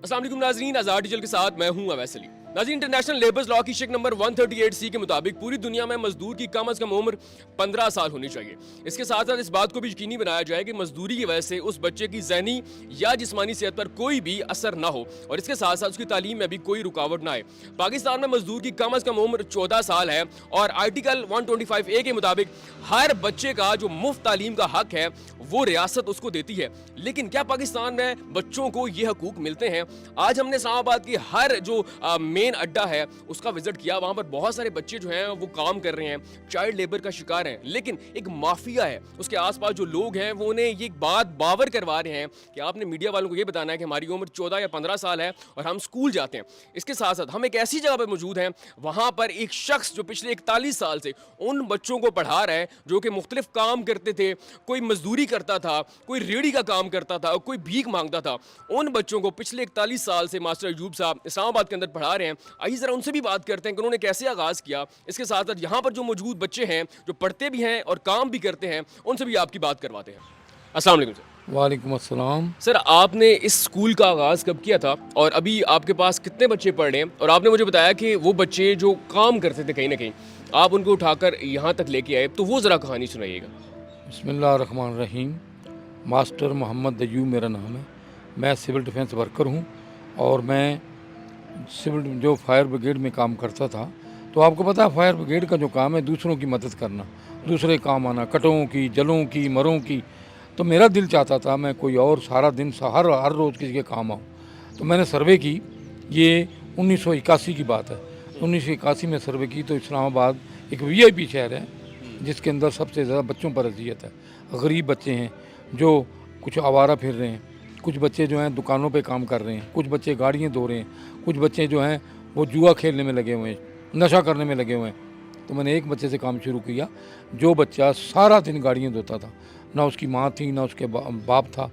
अस्सलाम वालेकुम नाज़रीन, आज़ाद डिजिटल के साथ मैं हूं अवैस अली। नाज़रीन, इंटरनेशनल लेबर्स लॉ की शिक नंबर 138C के मुताबिक पूरी दुनिया में मजदूर की कम अज़ कम उम्र 15 साल होनी चाहिए। इसके साथ साथ इस बात को भी यकीनी बनाया जाए कि मजदूरी की वजह से उस बच्चे की ज़हनी या जिस्मानी सेहत पर कोई भी असर ना हो और इसके साथ साथ उसकी तालीम में भी कोई रुकावट ना आए। पाकिस्तान में मजदूर की कम अज़ कम उम्र 14 साल है और आर्टिकल 125A के मुताबिक हर बच्चे का जो मुफ्त तालीम का हक है वो रियासत उसको देती है। लेकिन क्या पाकिस्तान में बच्चों को ये हकूक मिलते हैं? आज हमने इस्लामाबाद की हर जो मेन अड्डा है उसका विजिट किया। वहां पर बहुत सारे बच्चे जो हैं वो काम कर रहे हैं, चाइल्ड लेबर का शिकार हैं। लेकिन एक माफिया है, उसके आसपास जो लोग हैं वो उन्हें ये बात बावर करवा रहे हैं कि आपने मीडिया वालों को ये बताना है कि हमारी उम्र 14 या 15 साल है और हम स्कूल जाते हैं। इसके साथ साथ हम एक ऐसी जगह पर मौजूद हैं, वहां पर एक शख्स जो पिछले 41 साल से उन बच्चों को पढ़ा रहा है जो कि मुख्तलिफ काम करते थे, कोई मजदूरी करता था, कोई रेहड़ी का काम करता था, कोई भीख मांगता था। उन बच्चों को पिछले 41 साल से मास्टर अयूब साहब इस्लामाबाद के अंदर पढ़ा रहे हैं। आइए जरा उनसे भी बात करते हैं कि उन्होंने कैसे आगाज़ किया। इसके साथ साथ यहाँ पर जो मौजूद बच्चे हैं जो पढ़ते भी हैं और काम भी करते हैं, उनसे भी आपकी बात करवाते हैं। अस्सलाम वालेकुम सर। वालेकुम अस्सलाम। सर, आपने इस स्कूल का आगाज़ कब किया था और अभी आपके पास कितने बच्चे पढ़ रहे हैं? और आपने मुझे बताया कि वो बच्चे जो काम करते थे कहीं ना कहीं आप उनको उठाकर यहाँ तक लेके आए, तो वो ज़रा कहानी सुनाइएगा। बिस्मिल्लाहिर्रहमानिर्रहीम। मास्टर मोहम्मद अयूब मेरा नाम है। मैं सिविल डिफेंस वर्कर हूँ और मैं सिविल जो फायर ब्रिगेड में काम करता था। तो आपको पता है फायर ब्रिगेड का जो काम है दूसरों की मदद करना, दूसरे काम आना, कटों की, जलों की, मरों की। तो मेरा दिल चाहता था मैं कोई और सारा दिन हर रोज़ किसी के काम आऊँ। तो मैंने सर्वे की, ये 1981 की बात है। 1981 में सर्वे की तो इस्लामाबाद एक VIP शहर है जिसके अंदर सबसे ज़्यादा बच्चों पर अजियत है। गरीब बच्चे हैं जो कुछ आवारा फिर रहे हैं, कुछ बच्चे जो हैं दुकानों पे काम कर रहे हैं, कुछ बच्चे गाड़ियाँ धो रहे हैं, कुछ बच्चे जो हैं वो जुआ खेलने में लगे हुए हैं, नशा करने में लगे हुए हैं। तो मैंने एक बच्चे से काम शुरू किया जो बच्चा सारा दिन गाड़ियाँ धोता था। ना उसकी माँ थी ना उसके बाप था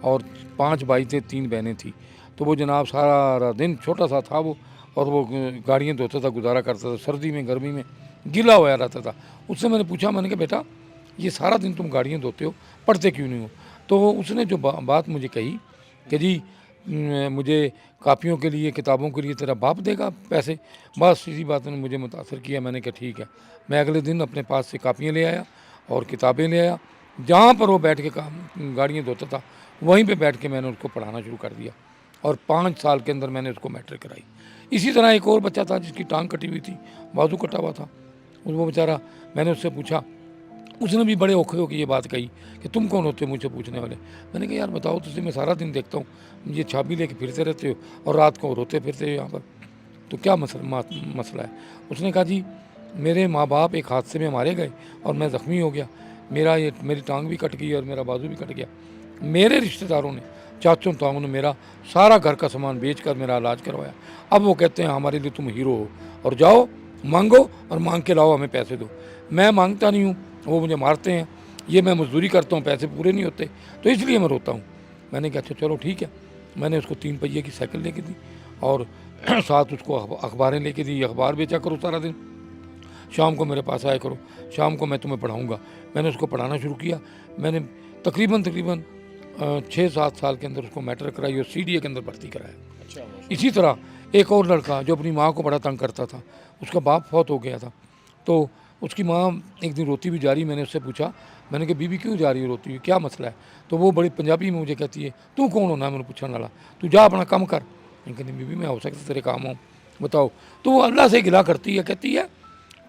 और 5 भाई थे, 3 बहनें थी। तो वो जनाब सारा दिन छोटा सा था वो और वो गाड़ियाँ धोता था, गुजारा करता था, सर्दी में गर्मी में गीला होया रहता था। उससे मैंने पूछा, मैंने कहा बेटा ये सारा दिन तुम गाड़ियाँ धोते हो, पढ़ते क्यों नहीं हो? तो उसने जो बात मुझे कही कि जी मुझे कापियों के लिए, किताबों के लिए तेरा बाप देगा पैसे। बस इसी बात ने मुझे मुतासर किया। मैंने कहा ठीक है। मैं अगले दिन अपने पास से कापियाँ ले आया और किताबें ले आया। जहाँ पर वो बैठ के काम गाड़ियाँ धोता था वहीं पे बैठ के मैंने उसको पढ़ाना शुरू कर दिया और 5 साल के अंदर मैंने उसको मैट्रिक कराई। इसी तरह एक और बच्चा था जिसकी टांग कटी हुई थी, बाजू कटा हुआ था। वो बेचारा, मैंने उससे पूछा, उसने भी बड़े औखे होकर ये बात कही कि तुम कौन होते हो मुझसे पूछने वाले। मैंने कहा यार बताओ, तुझे मैं सारा दिन देखता हूँ ये छाबी लेके फिरते रहते हो और रात को रोते फिरते हो यहाँ पर, तो क्या मसला है? उसने कहा जी मेरे माँ बाप एक हादसे में मारे गए और मैं ज़ख्मी हो गया, मेरी टांग भी कट गई और मेरा बाजू भी कट गया। मेरे रिश्तेदारों ने, चाचों ताओं ने मेरा सारा घर का सामान बेच कर मेरा इलाज करवाया। अब वो कहते हैं हमारे लिए तुम हीरो हो और जाओ मांगो और मांग के लाओ, हमें पैसे दो। मैं मांगता नहीं हूँ, वो मुझे मारते हैं, ये मैं मजदूरी करता हूँ, पैसे पूरे नहीं होते, तो इसलिए मैं रोता हूँ। मैंने कहा अच्छा चलो ठीक है। मैंने उसको 3 पहिए की साइकिल लेके दी और साथ उसको अखबारें लेके दी। अखबार बेचा करो सारा दिन, शाम को मेरे पास आया करो, शाम को मैं तुम्हें पढ़ाऊँगा। मैंने उसको पढ़ाना शुरू किया। मैंने तकरीबन 6-7 साल के अंदर उसको मैट्रिक कराई और CDA के अंदर भर्ती कराया। अच्छा। इसी तरह एक और लड़का जो अपनी माँ को बड़ा तंग करता था, उसका बाप फौत हो गया था, तो उसकी माँ एक दिन रोती हुई जा रही। मैंने उससे पूछा, मैंने कहा बीबी क्यों जा रही है रोती हुई, क्या मसला है? तो वो बड़ी पंजाबी में मुझे कहती है तू कौन होना मैंने पूछने वाला, तू जा अपना काम कर। मैं कहती बीबी मैं हो सकता तेरे काम हो, बताओ। तो वो अल्लाह से गिला करती है, कहती है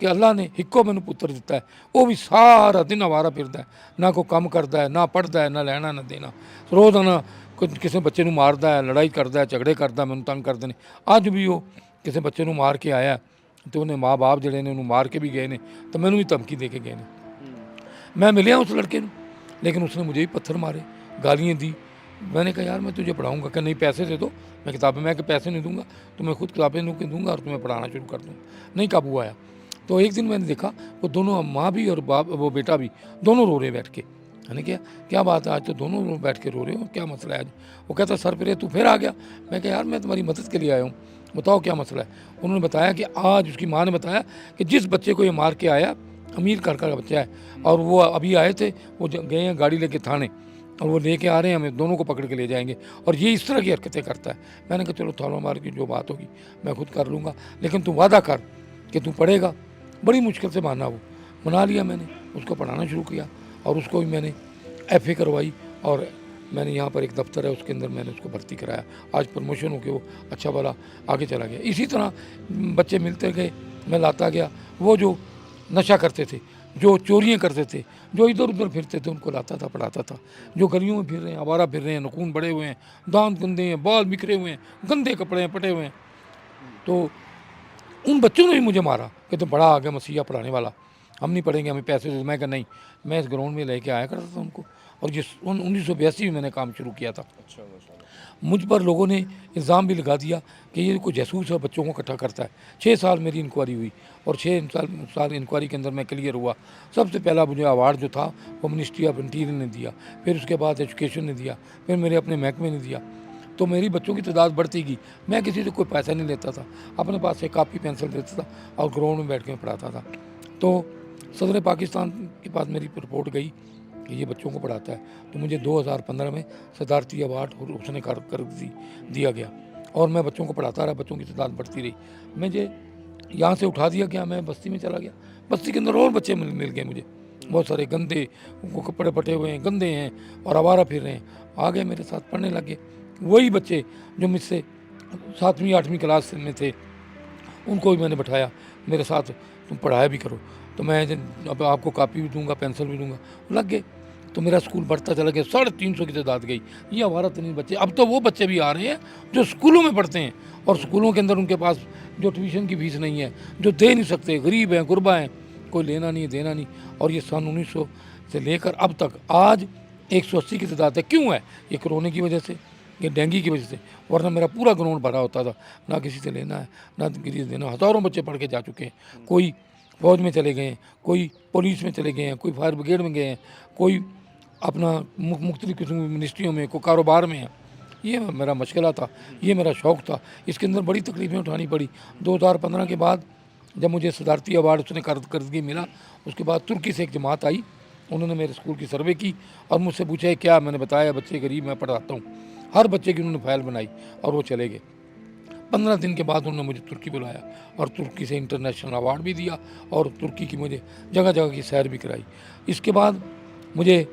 कि अल्लाह ने हिक्को मैनू पुत्र दिता है, वो भी सारा दिन आवारा फिरता है, ना कोई काम करता है, ना पढ़ता है, ना लेना ना देना। रोज़ाना किसी बच्चे नूं मारदा है, लड़ाई करता है, झगड़े करता, मैनू तंग करते हैं। अज भी वो किसी बच्चे नूं मार के आया तो उन्हें माँ बाप जड़े ने उन्होंने मार के भी गए ने, तो मैनू भी धमकी दे के गए ने। मैं मिलिया उस लड़के नूं, लेकिन उसने मुझे भी पत्थर मारे, गालियाँ दी। मैंने कहा यार मैं तुझे पढ़ाऊँगा, कि नहीं पैसे दे दो, मैं किताबें, मैं कि पैसे नहीं दूंगा, तो मैं खुद किताबें दूंगा और तुम्हें पढ़ाना शुरू कर दूँगा। नहीं काबू आया। तो एक दिन मैंने देखा वो दोनों, माँ भी और बाप, वो बेटा भी, दोनों रो रहे बैठ के। मैंने कहा क्या बात है, आज तो दोनों बैठ के रो रहे हो, क्या मसला है आज? वो कहता सर फिर तू फिर आ गया। मैं कहा यार मैं तुम्हारी मदद के लिए आया हूँ, बताओ क्या मसला है। उन्होंने बताया कि आज उसकी माँ ने बताया कि जिस बच्चे को ये मार के आया, अमीर घर का बच्चा है, और वो अभी आए थे, वो गए हैं गाड़ी लेके थाने, और वो लेके आ रहे हैं, हमें दोनों को पकड़ के ले जाएंगे। और ये इस तरह की हरकतें करता है। मैंने कहा चलो थौला मार की जो बात होगी मैं खुद कर लूँगा, लेकिन तू वादा कर कि तू पढ़ेगा। बड़ी मुश्किल से माना, वो मना लिया। मैंने उसको पढ़ाना शुरू किया और उसको भी मैंने FA करवाई और मैंने यहाँ पर एक दफ्तर है उसके अंदर मैंने उसको भर्ती कराया। आज प्रमोशन होकर वो अच्छा भला आगे चला गया। इसी तरह बच्चे मिलते गए, मैं लाता गया। वो जो नशा करते थे, जो चोरियाँ करते थे, जो इधर उधर फिरते थे, उनको लाता था, पढ़ाता था। जो गलियों में फिर रहे हैं, आवारा फिर रहे हैं, नखून बड़े हुए हैं, दांत गंदे हैं, बाल बिखरे हुए हैं, गंदे कपड़े हैं, पटे हुए हैं, तो उन बच्चों ने भी मुझे मारा कि तुम बड़ा आ गया मसीहा पढ़ाने वाला, हम नहीं पढ़ेंगे, हमें पैसे दे। मैं कहा नहीं, मैं इस ग्राउंड में लेके आया करता था उनको। और जिस 1982 में मैंने काम शुरू किया था। अच्छा, माशाल्लाह। मुझ पर लोगों ने इल्ज़ाम भी लगा दिया कि ये कोई जासूस है, बच्चों को इकट्ठा करता है। 6 साल मेरी इंक्वायरी हुई और 6 साल इंक्वायरी के अंदर मैं क्लियर हुआ। सबसे पहला मुझे अवार्ड जो था वो मिनिस्ट्री ऑफ इंटीरियर ने दिया, फिर उसके बाद एजुकेशन ने दिया, फिर मेरे अपने महकमे ने दिया। तो मेरी बच्चों की तादाद बढ़ती गई। मैं किसी से कोई पैसा नहीं लेता था, अपने पास से कापी पेंसिल देता था और ग्राउंड में बैठ के पढ़ाता था। तो सदर पाकिस्तान के पास मेरी रिपोर्ट गई कि ये बच्चों को पढ़ाता है, तो मुझे 2015 में सदारती अवार्ड उसने कर दिया गया और मैं बच्चों को पढ़ाता रहा। बच्चों की तादाद बढ़ती रही। मुझे यहाँ से उठा दिया गया, मैं बस्ती में चला गया। बस्ती के अंदर और बच्चे मिल गए मुझे, बहुत सारे गंदे, उनको कपड़े पटे हुए हैं, गंदे हैं और आवारा फिर रहे हैं। आ गए मेरे साथ पढ़ने लग गए। वही बच्चे जो मुझसे 7वीं 8वीं क्लास में थे, उनको भी मैंने बैठाया मेरे साथ, तुम पढ़ाया भी करो। तो मैं अब आपको कापी भी दूंगा, पेंसिल भी दूंगा। लग गए। तो मेरा स्कूल बढ़ता चला गया, 350 की तादाद गई। ये हमारा तरीन बच्चे, अब तो वो बच्चे भी आ रहे हैं जो स्कूलों में पढ़ते हैं और स्कूलों के अंदर उनके पास जो ट्यूशन की फीस नहीं है, जो दे नहीं सकते, गरीब हैं, गुरबा हैं, कोई लेना नहीं देना नहीं। और ये सन 1900 से लेकर अब तक आज 180 की तादाद है। क्यों है? ये कोरोना की वजह से, ये डेंगू की वजह से, वरना मेरा पूरा ग्राउंड भरा होता था। ना किसी से लेना है, ना किसी से देना। हज़ारों बच्चे पढ़ के जा चुके हैं। कोई फौज में चले गए हैं, कोई पुलिस में चले गए हैं, कोई फायर ब्रिगेड में गए हैं, कोई अपना मुख्तलिफ किस्म की मिनिस्ट्रियों में, कोई कारोबार में है। ये मेरा मशगला था, ये मेरा शौक़ था। इसके अंदर बड़ी तकलीफ़ें उठानी पड़ी। 2015 के बाद जब मुझे सदारती अवार्ड उसने कर्ज़गी मिला, उसके बाद तुर्की से एक जमात आई, उन्होंने मेरे स्कूल की सर्वे की और मुझसे पूछा क्या। मैंने बताया बच्चे गरीब, मैं पढ़ाता हूँ। हर बच्चे की उन्होंने फाइल बनाई और वो चले गए। 15 दिन के बाद उन्होंने मुझे तुर्की बुलाया और तुर्की से इंटरनेशनल अवार्ड भी दिया और तुर्की की मुझे जगह जगह की सैर भी कराई। इसके बाद मुझे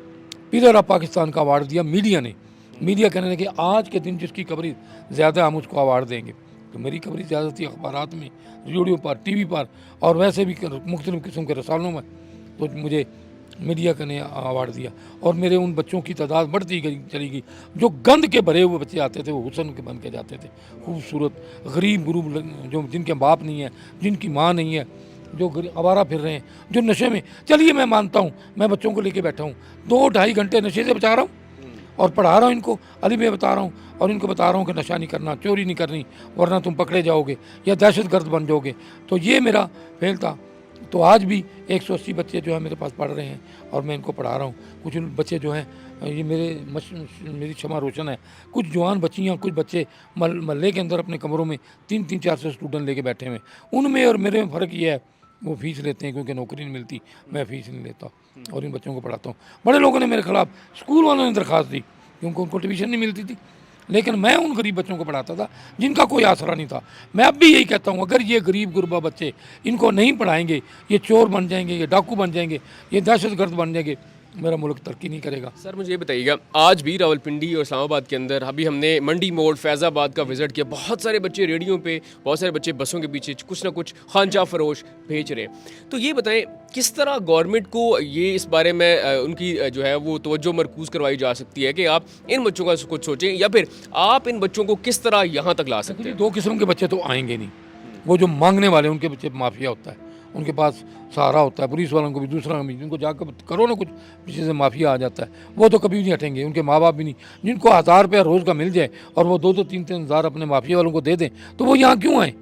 पिलर ऑफ पाकिस्तान का अवार्ड दिया मीडिया ने। मीडिया कहने लगे आज के दिन जिसकी कवरेज ज़्यादा हम उसको अवार्ड देंगे। तो मेरी कवरेज ज़्यादा थी अखबारात में, रेडियो पर, TV पर और वैसे भी मुख्तलिफ़ किस्म के रसालों में। तो मुझे मीडिया का ने अवार्ड दिया और मेरे उन बच्चों की तादाद बढ़ती गई चली गई। जो गंद के भरे हुए बच्चे आते थे वो हुस्न के बन के जाते थे, खूबसूरत, गरीब गुरूब, जो जिनके बाप नहीं है, जिनकी माँ नहीं है, जो आवारा फिर रहे हैं, जो नशे में। चलिए मैं मानता हूँ, मैं बच्चों को लेके बैठा हूँ, 2-2.5 घंटे नशे से बचा रहा हूँ और पढ़ा रहा हूँ इनको, अली में बता रहा हूँ और इनको बता रहा हूँ कि नशा नहीं करना, चोरी नहीं करनी, वरना तुम पकड़े जाओगे या दहशतगर्द बन जाओगे। तो ये मेरा फेल था। तो आज भी 180 बच्चे जो है मेरे पास पढ़ रहे हैं और मैं इनको पढ़ा रहा हूँ। कुछ बच्चे जो हैं, ये मेरी क्षमा रोशन है, कुछ जवान बच्चियाँ, कुछ बच्चे महल्ले के अंदर अपने कमरों में 300-400 स्टूडेंट लेके बैठे हुए। उनमें और मेरे में फ़र्क ये है, वो फीस लेते हैं क्योंकि नौकरी नहीं मिलती, मैं फ़ीस नहीं लेता और इन बच्चों को पढ़ाता हूँ। बड़े लोगों ने मेरे खिलाफ, स्कूल वालों ने दरख्वास्त दी क्योंकि उनको ट्यूशन नहीं मिलती थी, लेकिन मैं उन गरीब बच्चों को पढ़ाता था जिनका कोई आसरा नहीं था। मैं अब भी यही कहता हूँ, अगर ये गरीब गुरबा बच्चे इनको नहीं पढ़ाएंगे, ये चोर बन जाएंगे, ये डाकू बन जाएंगे, ये दहशतगर्द बन जाएंगे, मेरा मुल्क तरक्की नहीं करेगा। सर मुझे ये बताइएगा, आज भी रावलपिंडी और इस्लामाबाद के अंदर, अभी हमने मंडी मोड़, फैज़ाबाद का विज़िट किया, बहुत सारे बच्चे रेडियो पे, बहुत सारे बच्चे बसों के पीछे कुछ ना कुछ खानचा फरोश भेज रहे हैं। तो ये बताएं किस तरह गवर्नमेंट को ये इस बारे में उनकी जो है वो तवज्जो मरकूज़ करवाई जा सकती है कि आप इन बच्चों का कुछ सोचें, या फिर आप इन बच्चों को किस तरह यहाँ तक ला सकते हैं? 2 किस्म के बच्चे तो आएंगे नहीं। वो जो मांगने वाले, उनके बच्चे माफिया होता है, उनके पास सहारा होता है, पुलिस वालों को भी, दूसरा भी, जिनको जाकर करो ना कुछ, पीछे से माफिया आ जाता है, वो तो कभी नहीं हटेंगे। उनके माँ बाप भी नहीं। जिनको 1000 रुपया रोज़ का मिल जाए और वो 2-2, 3-3 हज़ार अपने माफिया वालों को दे दें, तो वो यहाँ क्यों आए?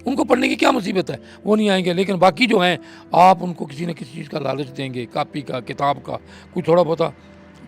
उनको पढ़ने की क्या मुसीबत है? वो नहीं आएंगे। लेकिन बाकी जो हैं, आप उनको किसी न किसी चीज़ का लालच देंगे, कापी का, किताब का, कुछ थोड़ा बहुत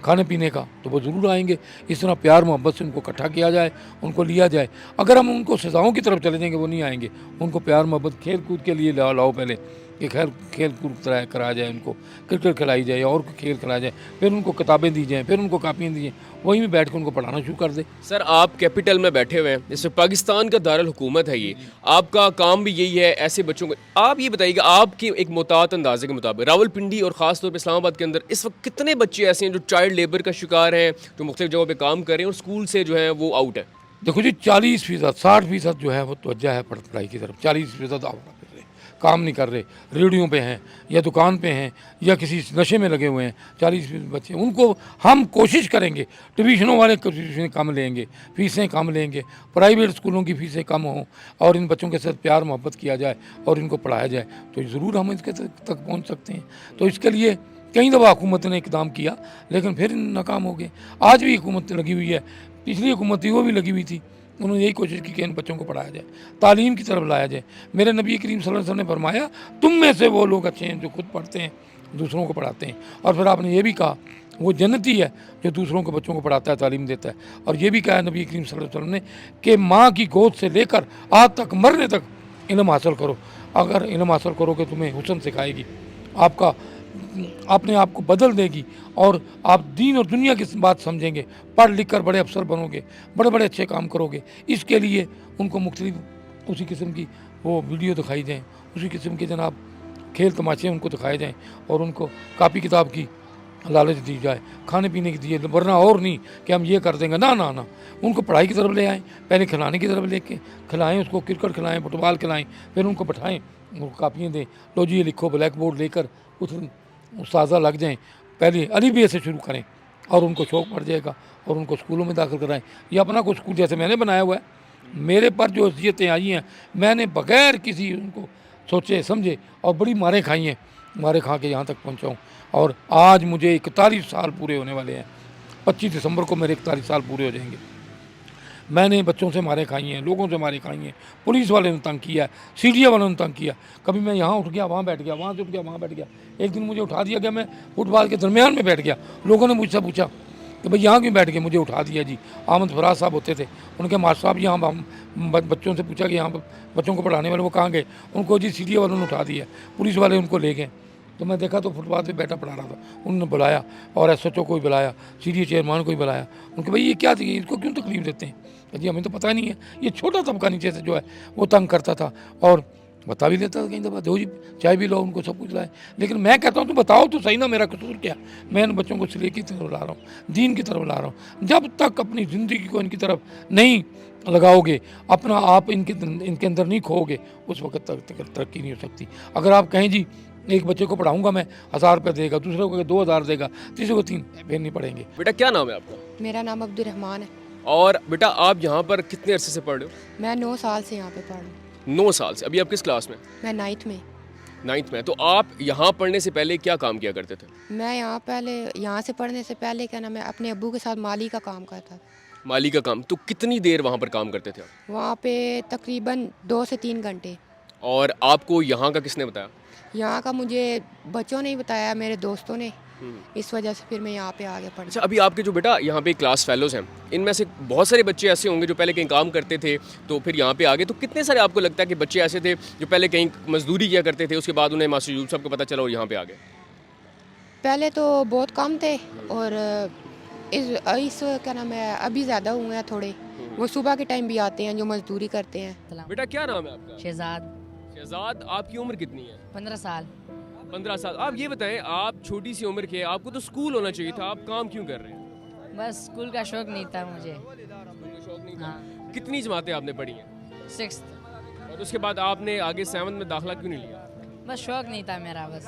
खाने पीने का, तो वो ज़रूर आएंगे। इस तरह प्यार मोहब्बत से उनको इकट्ठा किया जाए, उनको लिया जाए। अगर हम उनको सज़ाओं की तरफ चले जाएंगे, वो नहीं आएंगे। उनको प्यार मोहब्बत, खेल कूद के लिए लाओ पहले कि खेल कूद कराया जाए, उनको क्रिकेट खिलाई जाए और खेल खिलाया जाए, फिर उनको किताबें दी जाएँ, फिर उनको कापियाँ दी जाएँ, वहीं में बैठ के उनको पढ़ाना शुरू कर दे। सर आप कैपिटल में बैठे हुए हैं, जैसे पाकिस्तान का दारुल हुकूमत है ये, आपका काम भी यही है ऐसे बच्चों को। आप ये बताइएगा आपके एक मुतात अंदाजे के मुताबिक रावलपिंडी और ख़ास तौर पर इस्लामाबाद के अंदर इस वक्त कितने बच्चे ऐसे हैं जो चाइल्ड लेबर का शिकार हैं, जो मुख्तलिफ जगहों पर काम कर रहे हैं और स्कूल से जो है वो आउट है? देखो जी 40%, 60% जो है वो तवज्जो है पढ़ाई की तरफ, 40% आवारा फिर रहे, काम नहीं कर रहे, रेडियो पे हैं या दुकान पे हैं या किसी नशे में लगे हुए हैं। 40% बच्चे, उनको हम कोशिश करेंगे, ट्यूशनों वाले ट्यूशन कम लेंगे, फीसें कम लेंगे, प्राइवेट स्कूलों की फीसें कम हों और इन बच्चों के साथ प्यार मोहब्बत किया जाए और इनको पढ़ाया जाए तो ज़रूर हम इसके तक पहुँच सकते हैं। तो इसके लिए कई दफ़ा हुकूमत ने इकदाम किया लेकिन फिर नाकाम हो गए। आज भी हुकूमत लगी हुई है, पिछली हुकूमत थी वो भी लगी हुई थी, उन्होंने यही कोशिश की कि इन बच्चों को पढ़ाया जाए, तालीम की तरफ लाया जाए। मेरे नबी करीम सल्लल्लाहु अलैहि वसल्लम ने फरमाया तुम में से वो लोग अच्छे हैं जो खुद पढ़ते हैं, दूसरों को पढ़ाते हैं। और फिर आपने ये भी कहा वो जन्नती है जो दूसरों के बच्चों को पढ़ाता है, तालीम देता है। और ये भी कहा है नबी करीम सल्लल्लाहु अलैहि वसल्लम ने कि माँ की गोद से लेकर आज तक मरने तक इल्म हासिल करो। अगर इल्म हासिल करोगे तुम्हें हुस्न सिखाएगी, आपका अपने आप को बदल देगी और आप दीन और दुनिया की बात समझेंगे, पढ़ लिख कर बड़े अफसर बनोगे, बड़े बड़े अच्छे काम करोगे। इसके लिए उनको मुख्तलिफ उसी किस्म की वो वीडियो दिखाई जाएँ, उसी किस्म के जनाब खेल तमाशे उनको दिखाए जाएँ और उनको कापी किताब की लालच दी जाए, खाने पीने की दिए, वरना और नहीं कि हम ये कर देंगे। ना ना ना, उनको पढ़ाई की तरफ ले आएँ, पहले खिलाने की तरफ लेके खिलाएँ, उसको क्रिकेट खिलाएँ, फुटबॉल खिलाएँ, फिर उनको बैठाएँ, उनको कापियाँ दें, लो जी ये लिखो, ब्लैक बोर्ड लेकर उस उस्तादा लग जाएँ, पहले अली बे से शुरू करें और उनको शौक़ पड़ जाएगा और उनको स्कूलों में दाखिल कराएँ। या अपना कोई स्कूल जैसे मैंने बनाया हुआ है, मेरे पर जो हैसियतें आई हैं मैंने बग़ैर किसी उनको सोचे समझे और बड़ी मारें खाई हैं, मारें खा के यहाँ तक पहुँचा हूँ। और आज मुझे 41 साल पूरे होने वाले हैं, 25 दिसंबर को मेरे 41 साल पूरे हो जाएंगे। मैंने बच्चों से मारें खाई हैं, लोगों से मारें खाई हैं, पुलिस वाले ने तंग किया, सीढ़िया वालों ने तंग किया, कभी मैं यहाँ उठ गया वहाँ बैठ गया, वहाँ से उठ गया वहाँ बैठ गया। एक दिन मुझे उठा दिया गया, मैं फुटबॉल के दरमियान में बैठ गया, लोगों ने मुझसे पूछा कि भाई यहाँ क्यों बैठ गए, मुझे उठा दिया जी। अहमद फराज साहब होते थे, उनके मास्टर साहब यहाँ बच्चों से पूछा कि यहाँ बच्चों को पढ़ाने वाले वो कहाँ गए, उनको जी सीढ़िया वालों ने उठा दिया, पुलिस वाले उनको ले गए। तो मैं देखा तो फुटपाथ पे बैठा पढ़ा रहा था, उन्होंने बुलाया और एसएचओ को भी बुलाया, सीडीए चेयरमैन को भी बुलाया। उनके भाई ये क्या थी, इसको क्यों तकलीफ देते हैं? जी हमें तो पता नहीं है, ये छोटा तबका नीचे से जो है वो तंग करता था और बता भी देता था कई दफ़ा, दो जी चाय भी लो, उनको सब कुछ लाए। लेकिन मैं कहता हूँ तुम बताओ तो सही ना मेरा कसूर क्या। मैं इन बच्चों को सिले की तरफ ला रहा हूँ, दीन की तरफ ला रहा हूँ। जब तक अपनी ज़िंदगी को इनकी तरफ नहीं लगाओगे, अपना आप इनके अंदर नहीं खोओगे, उस वक्त तक तरक्की नहीं हो सकती। अगर आप कहें जी एक बच्चे को पढ़ाऊंगा मैं 1000 रुपये देगा, दूसरे को 2000 देगा, तीसरे को 3, फिर नहीं पढ़ेंगे। बेटा क्या नाम है आपका? मेरा नाम अब्दुल रहमान है। और बेटा आप यहाँ पर कितने अरसे से पढ़ रहे हो? मैं 9 साल से यहाँ पे पढ़ रही हूँ। 9 साल से। अभी आप किस क्लास में? मैं 9th में। 9th में। तो आप यहाँ पढ़ने से पहले क्या काम किया करते थे? मैं यहाँ से पढ़ने से पहले क्या नाम है अपने अब्बू के साथ माली का काम करता था। माली का काम? तो कितनी देर वहाँ पर काम करते थे आप? वहाँ पे तकरीबन 2 से 3 घंटे। और आपको यहाँ का किसने बताया? यहाँ का मुझे बच्चों ने ही बताया, मेरे दोस्तों ने, इस वजह से फिर मैं यहाँ पे आगे पढ़। अच्छा अभी आपके जो बेटा यहाँ पे क्लास फेलोज़ हैं, इनमें से बहुत सारे बच्चे ऐसे होंगे जो पहले कहीं काम करते थे तो फिर यहाँ पे आ गए। तो कितने सारे आपको लगता है कि बच्चे ऐसे थे जो पहले कहीं मजदूरी किया करते थे, उसके बाद उन्हें मास्टर यूसुफ साहब को पता चला और यहाँ पे आ गए? पहले तो बहुत कम थे और इस क्या नाम है अभी ज़्यादा हुए हैं थोड़े। वो सुबह के टाइम भी आते हैं जो मजदूरी करते हैं। बेटा क्या नाम है आपका? शहजाद। शहजाद, आपकी उम्र कितनी है? 15 साल। 15 साल। आप ये बताएं, आप छोटी सी उम्र के, आपको तो स्कूल होना चाहिए था, आप काम क्यों कर रहे हैं? बस स्कूल का शौक नहीं था मुझे। स्कूल का शौक नहीं था? हाँ। कितनी जमातें आपने पढ़ी हैं? 6th। और उसके बाद आपने आगे 7th में दाखिला क्यों नहीं लिया? बस शौक नहीं था मेरा, बस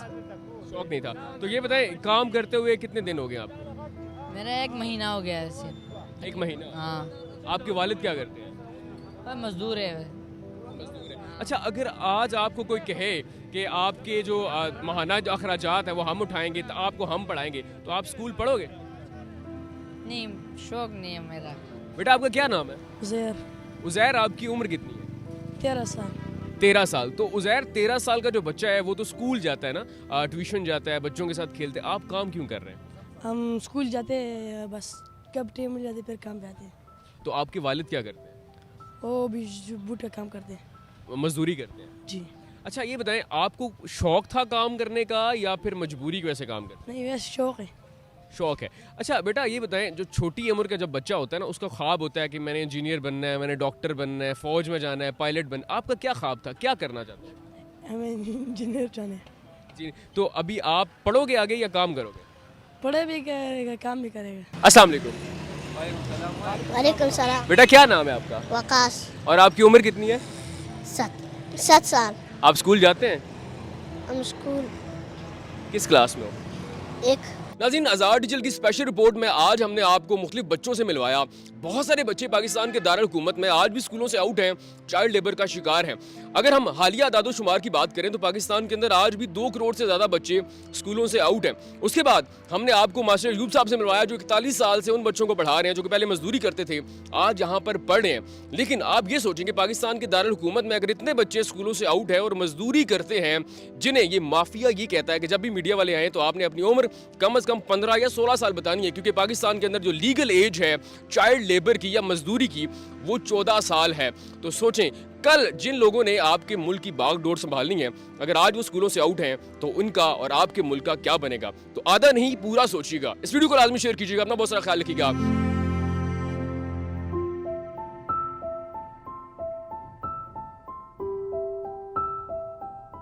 शौक नहीं था। तो ये बताएं, काम करते हुए कितने दिन हो गए आपको? मेरा 1 महीना हो गया ऐसे। 1 महीना? हाँ। आपके वालिद क्या करते हैं? बस मजदूर है। मजदूर है। अच्छा अगर आज आपको कोई कहे कि आपके जो माहाना जो अखराजात है वो हम उठाएंगे तो आपको हम पढ़ाएंगे, तो आप स्कूल पढ़ोगे? नहीं, शौक नहीं है मेरा। बेटा आपका क्या नाम है? उज़ैर। उज़ैर, आपकी उम्र कितनी है? 13 साल। 13 साल। तो उज़ैर 13 साल का जो बच्चा है वो तो स्कूल जाता है ना, ट्यूशन जाता है, बच्चों के साथ खेलते हैं, आप काम क्यों कर रहे हैं? हम स्कूल जाते हैं, बस कब टाइम मिल जाते फिर काम पे आते हैं। तो आपके वालिद क्या करते हैं? वो भी बूट का काम करते हैं। मजदूरी करते हैं? जी। अच्छा ये बताएं, आपको शौक था काम करने का या फिर मजबूरी की वजह से काम करना? नहीं वैसे शौक है। शौक है। अच्छा बेटा ये बताएं, जो छोटी उम्र का जब बच्चा होता है ना, उसका ख्वाब होता है कि मैंने इंजीनियर बनना है, मैंने डॉक्टर बनना है, फौज में जाना है, पायलट बनना, आपका क्या ख्वाब था, क्या करना चाहते हैं? हमें इंजीनियर जाने। जी, तो अभी आप पढ़ोगे आगे या काम करोगे? पढ़े भी करेगा काम भी करेगा। अस्सलाम वालेकुम। वालेकुम सलाम। बेटा क्या नाम है आपका वकास। और आपकी उम्र कितनी है? 7 साल। आप स्कूल जाते हैं? हम स्कूल किस क्लास में हो? एक। नाज़रीन, आज़ाद डिजिटल की स्पेशल रिपोर्ट में आज हमने आपको मुख्तलिफ बच्चों से मिलवाया। बहुत सारे बच्चे पाकिस्तान के दारुल हुकूमत में आज भी स्कूलों से आउट हैं, चाइल्ड लेबर का शिकार हैं। अगर हम हालिया आदादोशुमार की बात करें तो पाकिस्तान के अंदर आज भी 2 करोड़ से ज़्यादा बच्चे स्कूलों से आउट हैं। उसके बाद हमने आपको मास्टर अयूब साहब से मिलवाया जो 41 साल से उन बच्चों को पढ़ा रहे हैं जो कि पहले मजदूरी करते थे, आज यहाँ पर पढ़ रहे हैं। लेकिन आप ये सोचेंगे पाकिस्तान के दारुल हुकूमत में अगर इतने बच्चे स्कूलों से आउट हैं और मजदूरी करते हैं, जिन्हें ये माफिया ये कहता है कि जब भी मीडिया वाले आए तो आपने अपनी उम्र कम से कम 15 या 16 साल बतानी है, क्योंकि पाकिस्तान के अंदर जो लीगल एज है चाइल्ड लेबर की या मजदूरी की वो 14 साल है। तो सोचें, कल जिन लोगों ने आपके मुल्क की बागडोर संभालनी है, अगर आज वो स्कूलों से आउट हैं तो उनका और आपके मुल्क का क्या बनेगा? तो आधा नहीं पूरा सोचिएगा। इस वीडियो को लाजमी शेयर कीजिएगा। अपना बहुत सारा ख्याल रखिएगा।